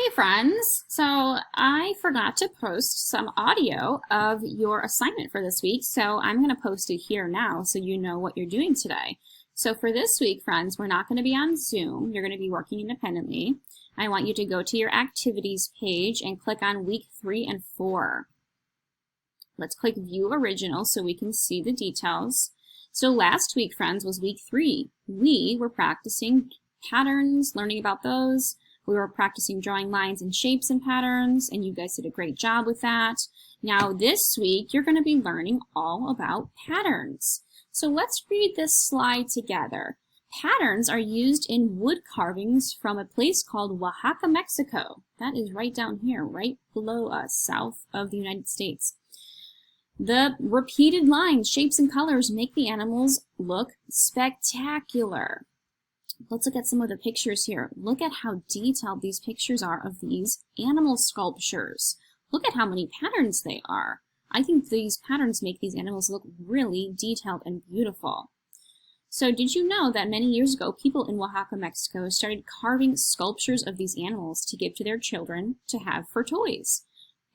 Hey friends! So I forgot to post some audio of your assignment for this week, so I'm going to post it here now so you know what you're doing today. So for this week, friends, we're not going to be on Zoom. You're going to be working independently. I want you to go to your activities page and click on week 3 and 4. Let's click View Original so we can see the details. So last week, friends, was week 3. We were practicing patterns, learning about those. We were practicing drawing lines and shapes and patterns, and you guys did a great job with that. Now this week, you're going to be learning all about patterns. So let's read this slide together. Patterns are used in wood carvings from a place called Oaxaca, Mexico. That is right down here, right below us, south of the United States. The repeated lines, shapes, and colors make the animals look spectacular. Let's look at some of the pictures here. Look at how detailed these pictures are of these animal sculptures. Look at how many patterns they are. I think these patterns make these animals look really detailed and beautiful. So did you know that many years ago, people in Oaxaca, Mexico started carving sculptures of these animals to give to their children to have for toys?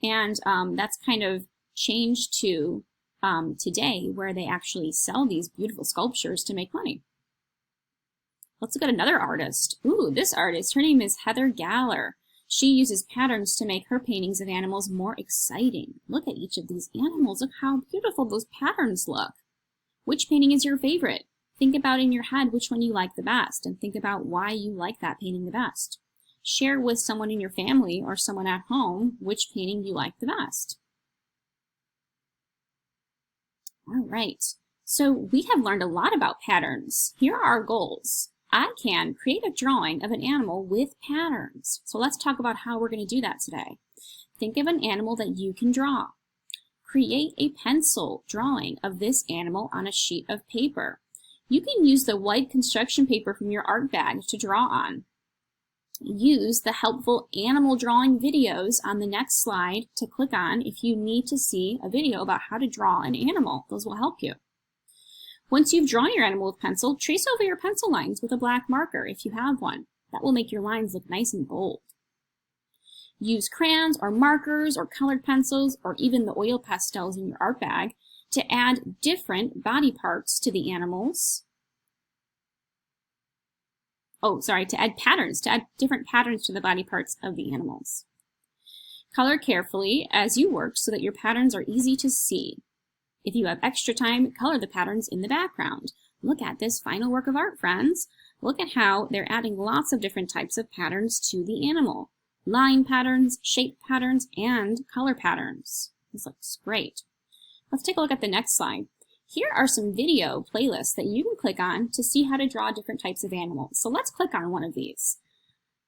And that's kind of changed to today, where they actually sell these beautiful sculptures to make money. Let's look at another artist. Ooh, this artist, her name is Heather Galler. She uses patterns to make her paintings of animals more exciting. Look at each of these animals. Look how beautiful those patterns look. Which painting is your favorite? Think about in your head which one you like the best, and think about why you like that painting the best. Share with someone in your family or someone at home which painting you like the best. All right, so we have learned a lot about patterns. Here are our goals. I can create a drawing of an animal with patterns. So let's talk about how we're going to do that today. Think of an animal that you can draw. Create a pencil drawing of this animal on a sheet of paper. You can use the white construction paper from your art bag to draw on. Use the helpful animal drawing videos on the next slide to click on if you need to see a video about how to draw an animal. Those will help you. Once you've drawn your animal with pencil, trace over your pencil lines with a black marker if you have one. That will make your lines look nice and bold. Use crayons or markers or colored pencils or even the oil pastels in your art bag to add different body parts to the animals. To add different patterns to the body parts of the animals. Color carefully as you work so that your patterns are easy to see. If you have extra time, color the patterns in the background. Look at this final work of art, friends. Look at how they're adding lots of different types of patterns to the animal. Line patterns, shape patterns, and color patterns. This looks great. Let's take a look at the next slide. Here are some video playlists that you can click on to see how to draw different types of animals. So let's click on one of these.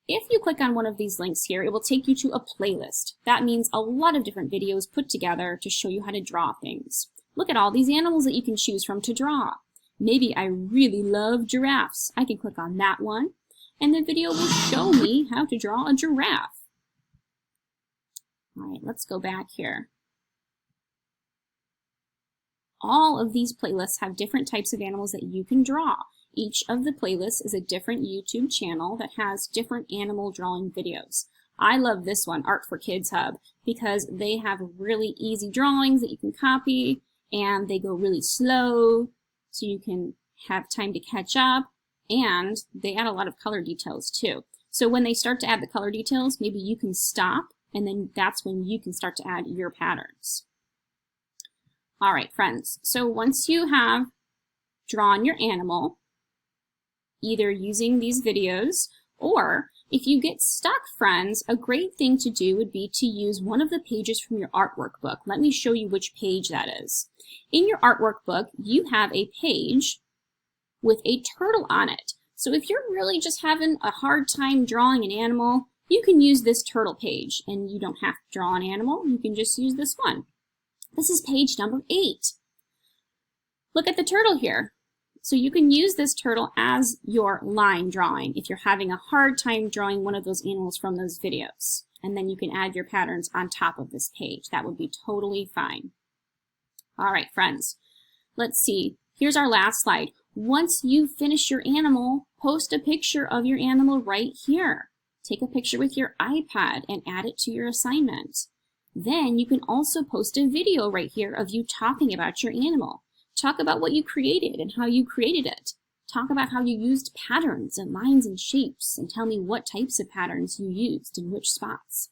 If you click on one of these links here, it will take you to a playlist. That means a lot of different videos put together to show you how to draw things. Look at all these animals that you can choose from to draw. Maybe I really love giraffes. I can click on that one, and the video will show me how to draw a giraffe. All right, let's go back here. All of these playlists have different types of animals that you can draw. Each of the playlists is a different YouTube channel that has different animal drawing videos. I love this one, Art for Kids Hub, because they have really easy drawings that you can copy, and they go really slow, so you can have time to catch up, and they add a lot of color details too. So when they start to add the color details, maybe you can stop, and then that's when you can start to add your patterns. All right, friends, so once you have drawn your animal, either using these videos, or if you get stuck, friends, a great thing to do would be to use one of the pages from your artwork book. Let me show you which page that is. In your artwork book, you have a page with a turtle on it. So if you're really just having a hard time drawing an animal, you can use this turtle page, and you don't have to draw an animal. You can just use this one. This is page number 8. Look at the turtle here. So you can use this turtle as your line drawing if you're having a hard time drawing one of those animals from those videos. And then you can add your patterns on top of this page. That would be totally fine. All right, friends, let's see. Here's our last slide. Once you finish your animal, post a picture of your animal right here. Take a picture with your iPad and add it to your assignment. Then you can also post a video right here of you talking about your animal. Talk about what you created and how you created it. Talk about how you used patterns and lines and shapes, and tell me what types of patterns you used in which spots.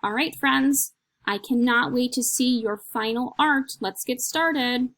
All right, friends, I cannot wait to see your final art. Let's get started.